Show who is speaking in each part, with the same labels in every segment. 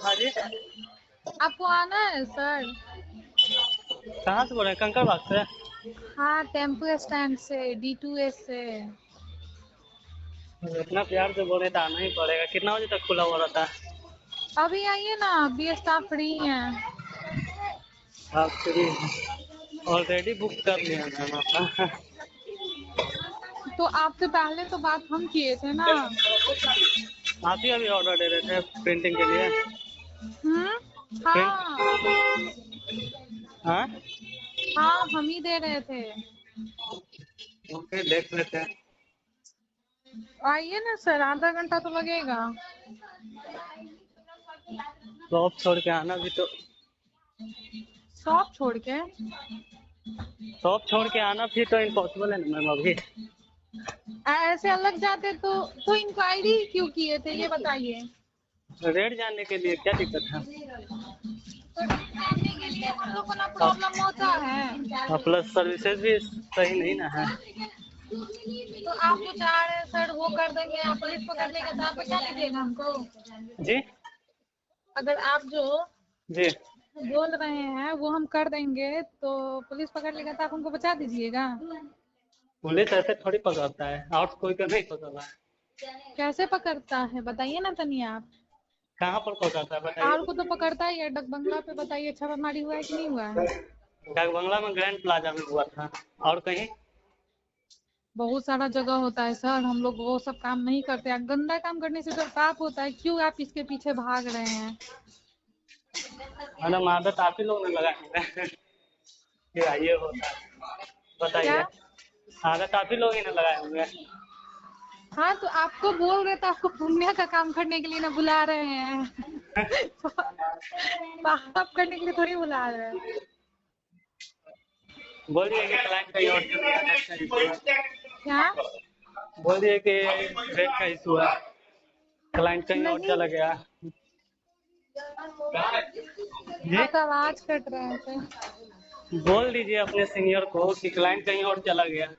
Speaker 1: हाँ जी।
Speaker 2: आपको आना है सर?
Speaker 1: कहाँ से बोल रहे हैं? कंकड़बाग से?
Speaker 2: हाँ, टेम्पो स्टैंड से, D2S से।
Speaker 1: इतना प्यार से बोले तो आना ही पड़ेगा। कितना बजे तक खुला हुआ रहता है?
Speaker 2: अभी आइए ना, अभी स्टाफ फ्री हैं।
Speaker 1: आप फ्री ऑलरेडी बुक कर लिया मैम आपका।
Speaker 2: तो आपसे पहले तो बात हम किए थे ना।
Speaker 1: आप ही अभी ऑर्डर दे रहे थे प्रिंटिंग के लिए? प्रिंट?
Speaker 2: हाँ।
Speaker 1: हाँ।
Speaker 2: हाँ, हम ही दे रहे थे।
Speaker 1: ओके, देख लेते हैं।
Speaker 2: आइए ना सर, आधा घंटा तो लगेगा।
Speaker 1: शॉप छोड़ के आना भी तो।
Speaker 2: शॉप छोड़ के?
Speaker 1: शॉप छोड़ के आना भी तो इम्पॉसिबल है ना मैम अभी।
Speaker 2: ऐसे अलग जाते तो इंक्वायरी क्यों किए थे ये बताइए।
Speaker 1: रेट जानने के लिए क्या दिक्कत है?
Speaker 2: तो जानने के लिए हम लोग को ना
Speaker 1: और
Speaker 2: प्रॉब्लम होता है।
Speaker 1: प्लस सर्विसेज भी सही नहीं ना है।
Speaker 2: तो आप जो चाह रहे हैं सर वो कर देंगे, आप पुलिस पकड़ लेगा तो आप बचा लीजिएगा हमको।
Speaker 1: जी।
Speaker 2: अगर आप जो
Speaker 1: जी।
Speaker 2: बोल रहे हैं वो हम कर देंगे तो पुलिस पकड़ लेगा तो आप हमको बचा दीजिएगा।
Speaker 1: पुलिस ऐसे थोड़ी पकड़ता है, और कोई तो नहीं पकड़ रहा है।
Speaker 2: कैसे पकड़ता है बताइए ना तनी आप।
Speaker 1: कहाँ पर पकड़ता है बताइए
Speaker 2: और को तो पकड़ता ही है, डक बंगला पे बताइए छापामारी हुआ है कि नहीं हुआ है।
Speaker 1: तो। डाक बंगला में ग्रैंड प्लाजा में हुआ था। और कहीं?
Speaker 2: बहुत सारा जगह होता है सर, हम लोग वो सब काम नहीं करते हैं। गंदा काम करने से तो पाप होता है, क्यों आप इसके पीछे भाग रहे हैं।
Speaker 1: मैडम आदत आप ही लोग ने लगाई है। क्या ये होता है
Speaker 2: क्या?
Speaker 1: बताइए? आदत आप ही लोग ही ने लगाए हुए हैं।
Speaker 2: हाँ तो आपको बोल रहे तो आपको पुण्य का काम करने के लिए ना बुला रहे हैं। पाप करने के लिए थोड़ी बुला रहे हैं।
Speaker 1: बोलिए कि क्लाइंट कहीं और चला गया, नेट का इशू है।
Speaker 2: क्या?
Speaker 1: बोलिए कि रेट का इशू है, क्लाइंट कहीं और
Speaker 2: नहीं,
Speaker 1: चला गया। जी।
Speaker 2: आपका आवाज कट रहा है सर।
Speaker 1: बोल दीजिए अपने सीनियर को कि क्लाइंट कहीं और चला गया।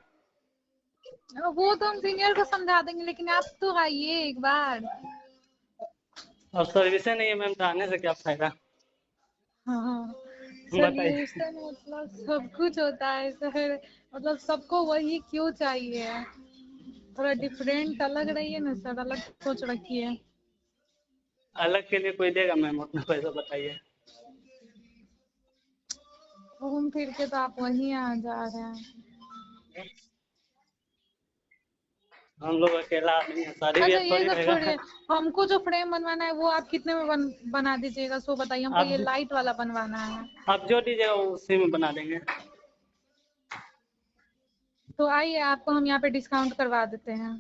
Speaker 2: वो तो हम सीनियर को समझा देंगे, लेकिन आप तो आइए एक बार।
Speaker 1: और सर्विसेज नहीं है मैम तो आने से क्या फायदा?
Speaker 2: हाँ,
Speaker 1: बताइए।
Speaker 2: सोल्यूशन मतलब सब कुछ होता है सर। मतलब सबको वही क्यों चाहिए। थोड़ा डिफरेंट अलग रहिए ना सर, अलग सोच रखिए।
Speaker 1: अलग के लिए कोई देगा मैम अपना पैसा? बताइए।
Speaker 2: घूम फिर के तो आप वहीं आ जा रहे हैं।
Speaker 1: हम लोग अकेला आदमी है, शादी
Speaker 2: अच्छा
Speaker 1: ब्याह
Speaker 2: ये
Speaker 1: थोड़ी
Speaker 2: सब
Speaker 1: रहेगा।
Speaker 2: छोड़िए, हमको जो फ्रेम बनवाना है वो आप कितने में बना दीजिएगा सो बताइए। हमको
Speaker 1: आप
Speaker 2: ये लाइट वाला बनवाना है।
Speaker 1: आप जो दीजिएगा उसी में बना देंगे।
Speaker 2: तो आइए, आपको हम यहाँ पे डिस्काउंट करवा देते हैं।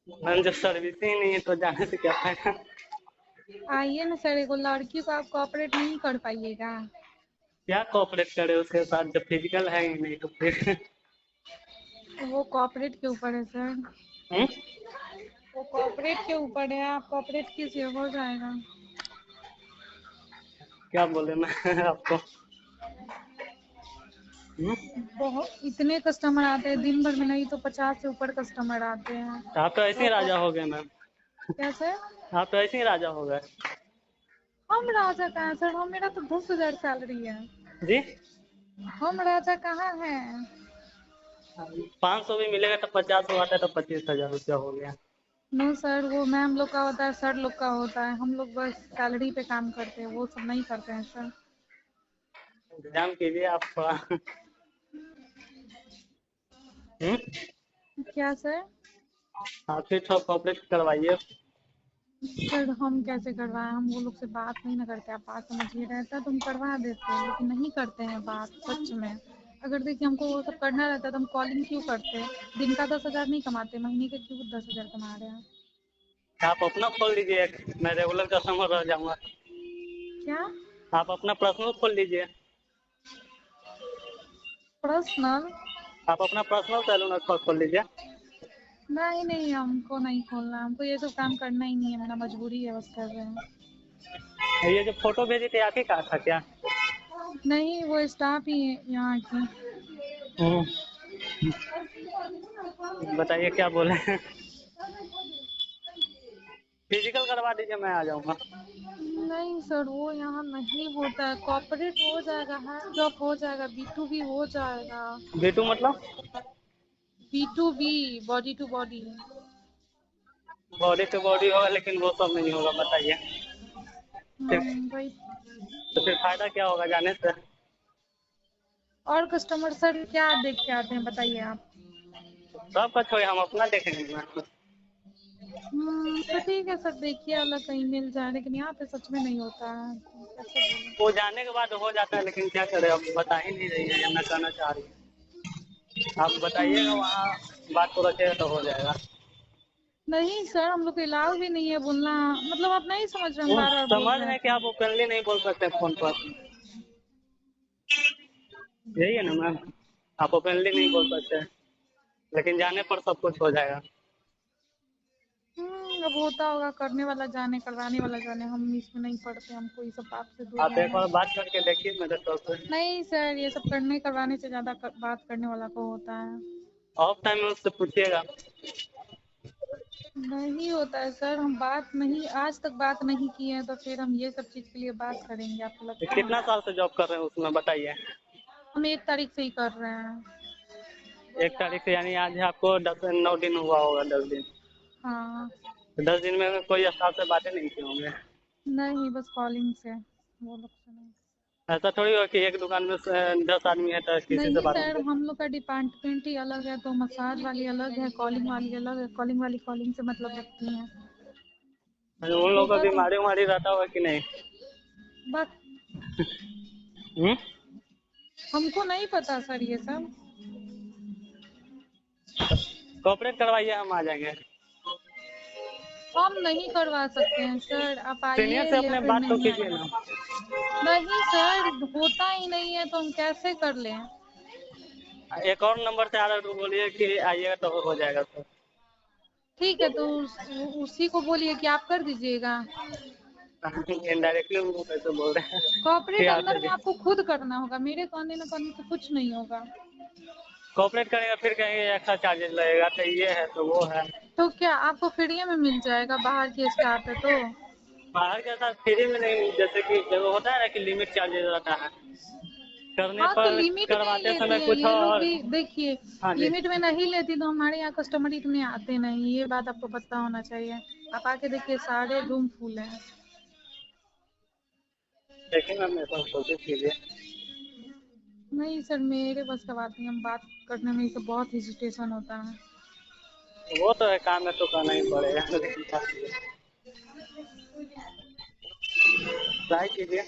Speaker 1: मैम जब सर्विस ही नहीं है तो जाने से क्या फायदा?
Speaker 2: आइए ना सर, एगो लड़की को आप कोऑपरेट नहीं कर पाइएगा।
Speaker 1: क्या कोऑपरेट करे उसके साथ जब फिजिकल है ही नहीं तो फिर?
Speaker 2: वो कोऑपरेट के ऊपर है सर।
Speaker 1: हम्म?
Speaker 2: वो कोऑपरेट के ऊपर है, आप कोऑपरेट कीजिए हो जाएगा।
Speaker 1: क्या बोले मैं आपको? हम्म?
Speaker 2: बहुत इतने कस्टमर आते हैं दिन भर में, नहीं तो 50 से ऊपर कस्टमर आते हैं।
Speaker 1: तो आप तो ऐसे ही राजा हो गए मैम।
Speaker 2: क्या सर?
Speaker 1: आप तो ऐसे ही राजा हो गए।
Speaker 2: हम राजा कहाँ हैं सर, हम मेरा तो 10,000 सैलरी है।
Speaker 1: जी।
Speaker 2: हम राजा कहाँ हैं।
Speaker 1: 500 भी मिलेगा तो 50 हो आता है तो 25,000 रुपया हो गया।
Speaker 2: नो सर, वो मैम लोग का होता है, सर लोग का होता है। हम लोग बस सैलरी पे काम करते हैं, वो सब नहीं करते हैं सर।
Speaker 1: इंतजाम कीजिए आप थोड़ा। हम्म?
Speaker 2: क्या सर?
Speaker 1: आप फिर थोड़ा कोऑपरेट करवाइए।
Speaker 2: सर हम कैसे करवाएं, हम वो लोग से बात नहीं ना करते। आप बात समझिए, रहता तो हम करवा देते हैं, लेकिन नहीं करते हैं बात सच में। अगर देखिए हमको वो सब करना रहता तो हम कॉलिंग क्यों करते। दिन का 10,000 नहीं कमाते, महीने के क्यों 10,000 कमा रहे हैं।
Speaker 1: आप अपना खोल लीजिए, मैं रेगुलर कस्टमर रह जाऊंगा।
Speaker 2: क्या?
Speaker 1: आप अपना पर्सनल खोल लीजिए।
Speaker 2: पर्सनल?
Speaker 1: आप अपना पर्सनल सैलून खोल लीजिए।
Speaker 2: नहीं नहीं, हमको नहीं खोलना, हमको ये सब काम करना ही नहीं है, मेरा मजबूरी है, बस कर रहे हैं।
Speaker 1: ये जो फोटो भेजी थी आप ही का था क्या?
Speaker 2: नहीं, वो स्टाफ ही है यहाँ की।
Speaker 1: हम्म। बताइए क्या बोले? फिजिकल करवा दीजिए, मैं आ जाऊंगा।
Speaker 2: नहीं सर, वो यहाँ नहीं होता है। कॉर्पोरेट हो जाएगा, हैंड जॉब हो जाएगा, B2B हो जाएगा।
Speaker 1: B2 मतलब?
Speaker 2: B2B, body to body.
Speaker 1: Body to body होगा, लेकिन वो सब नहीं होगा, बताइए। फिर
Speaker 2: वही।
Speaker 1: तो फिर फायदा क्या होगा जाने से?
Speaker 2: और कस्टमर सर क्या देख के आते हैं बताइए आप?
Speaker 1: सबका छोड़िए, हम अपना देखेंगे ना।
Speaker 2: तो ठीक है सर, देखिए अलग कहीं मिल जाए, लेकिन यहाँ पे सच में नहीं होता है, तो कैसे बोलूं?
Speaker 1: वो जाने के बाद हो जाता है, लेकिन क्या करें, अब बता ही नहीं रही है या ना कहना चाह रही है। आप बताइएगा, वहाँ बात को रखेगा तो हो जाएगा।
Speaker 2: नहीं सर, हम लोग को अलाउ भी नहीं है बोलना। मतलब आप नहीं समझ रहे, हम
Speaker 1: वो
Speaker 2: बार बार बोल
Speaker 1: समझ
Speaker 2: रहे
Speaker 1: रहे
Speaker 2: हैं
Speaker 1: हैं कि
Speaker 2: तो।
Speaker 1: आप ओपनली नहीं बोल सकते फोन पर, यही है ना मैम। आप ओपनली नहीं बोल सकते, लेकिन जाने पर सब कुछ हो जाएगा।
Speaker 2: अब होता होगा, करने वाला जाने, करवाने वाला जाने, हम इसमें नहीं पड़ते, हमको ये सब बात से दूर
Speaker 1: आप एक
Speaker 2: रहना
Speaker 1: बार
Speaker 2: है।
Speaker 1: बात करके देखिए मेरे तरफ से।
Speaker 2: नहीं सर, ये सब करने करवाने से ज्यादा बात करने वाला को होता है।
Speaker 1: ऑफ टाइम में उससे पूछिएगा।
Speaker 2: नहीं होता है सर, हम बात नहीं, आज तक बात नहीं की है, तो फिर हम ये सब चीज के लिए बात करेंगे, आपको
Speaker 1: तो
Speaker 2: लगता
Speaker 1: कितना
Speaker 2: है?
Speaker 1: साल से जॉब कर रहे हैं उसमें, बताइए।
Speaker 2: हम 1 तारीख से ही कर रहे हैं।
Speaker 1: 1 तारीख से, यानी आज आपको 9 दिन हुआ होगा, 10 दिन।
Speaker 2: हाँ।
Speaker 1: तो 10 दिन में कोई स्टाफ से बातें नहीं किए होंगे?
Speaker 2: नहीं, बस कॉलिंग से, वो लोग से नहीं।
Speaker 1: ऐसा थोड़ी हो कि एक दुकान में 10 आदमी है तो किसी से
Speaker 2: नहीं
Speaker 1: बात
Speaker 2: सर,
Speaker 1: नहीं
Speaker 2: हम लोग का डिपार्टमेंट ही अलग है, तो मसाज वाली अलग है, कॉलिंग वाली अलग है। कॉलिंग वाली कॉलिंग से मतलब रखती हैं।
Speaker 1: करते? उन लोगों को
Speaker 2: होगा तो
Speaker 1: बीमारी उमारी रहता होगा कि नहीं?
Speaker 2: बस,
Speaker 1: हम्म?
Speaker 2: हमको नहीं पता सर ये सब।
Speaker 1: कॉपरेट करवाइए, हम आ जाएंगे।
Speaker 2: हम नहीं करवा सकते हैं सर, आप
Speaker 1: सीनियर
Speaker 2: आइए
Speaker 1: से
Speaker 2: या
Speaker 1: अपने
Speaker 2: फिर
Speaker 1: बात तो
Speaker 2: नहीं
Speaker 1: कीजिए
Speaker 2: आइए।
Speaker 1: ना।
Speaker 2: नहीं सर, होता ही नहीं है तो हम कैसे कर लें?
Speaker 1: एक और नंबर से आ रहा है तो बोलिए कि आइएगा तो हो जाएगा सर।
Speaker 2: ठीक है, तो उसी को बोलिए कि आप कर दीजिएगा।
Speaker 1: इनडायरेक्टली उनको कैसे बोल रहे हैं कि
Speaker 2: कॉर्पोरेट
Speaker 1: आप
Speaker 2: अंदर में
Speaker 1: दीजिए।
Speaker 2: आपको खुद करना होगा, मेरे कहने न करने से कुछ नहीं होगा।
Speaker 1: कॉपरेट करेंगे फिर कहेंगे एक्स्ट्रा चार्जेस लगेगा, तो ये है तो वो है।
Speaker 2: तो क्या आपको फ्री में मिल जाएगा, बाहर की स्टाफ है तो?
Speaker 1: बाहर के साथ फ्री में नहीं, जैसे कि जब होता है ना कि लिमिट चार्जेस रहता है करने
Speaker 2: हाँ, तो
Speaker 1: पर,
Speaker 2: लिमिट में ही
Speaker 1: करवाते
Speaker 2: लेती
Speaker 1: समय
Speaker 2: है
Speaker 1: कुछ
Speaker 2: ये लोग
Speaker 1: और।
Speaker 2: भी, देखिए।
Speaker 1: हाँ जी।
Speaker 2: लिमिट में नहीं लेती तो हमारे यहाँ कस्टमर इतने आते नहीं, ये बात आपको पता होना चाहिए। आप आके देखिए, सारे रूम फुल हैं।
Speaker 1: देखिए मैम, मेरे पास कोशिश कीजिए।
Speaker 2: नहीं सर, मेरे बस का बात नहीं, हम बात करने में इसे बहुत हेजिटेशन होता है।
Speaker 1: वो तो है, काम है तो करना ही पड़ेगा, लेकिन क्या कीजिए। ट्राई कीजिए।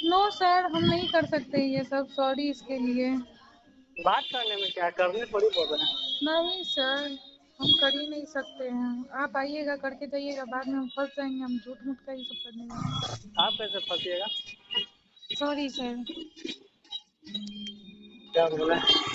Speaker 2: नो सर, हम नहीं कर सकते ये सब, सॉरी इसके लिए।
Speaker 1: बात करने में क्या है, करने थोड़ी बोल रहे हैं।
Speaker 2: नहीं सर, हम कर ही नहीं सकते हैं। आप आइएगा, करके जाइएगा, बाद में हम फंस जाएंगे, हम झूठ मूठ का ये सब करने में।
Speaker 1: आप कैसे फंसिएगा?
Speaker 2: Sorry sir.
Speaker 1: क्या बोल रहे हैं?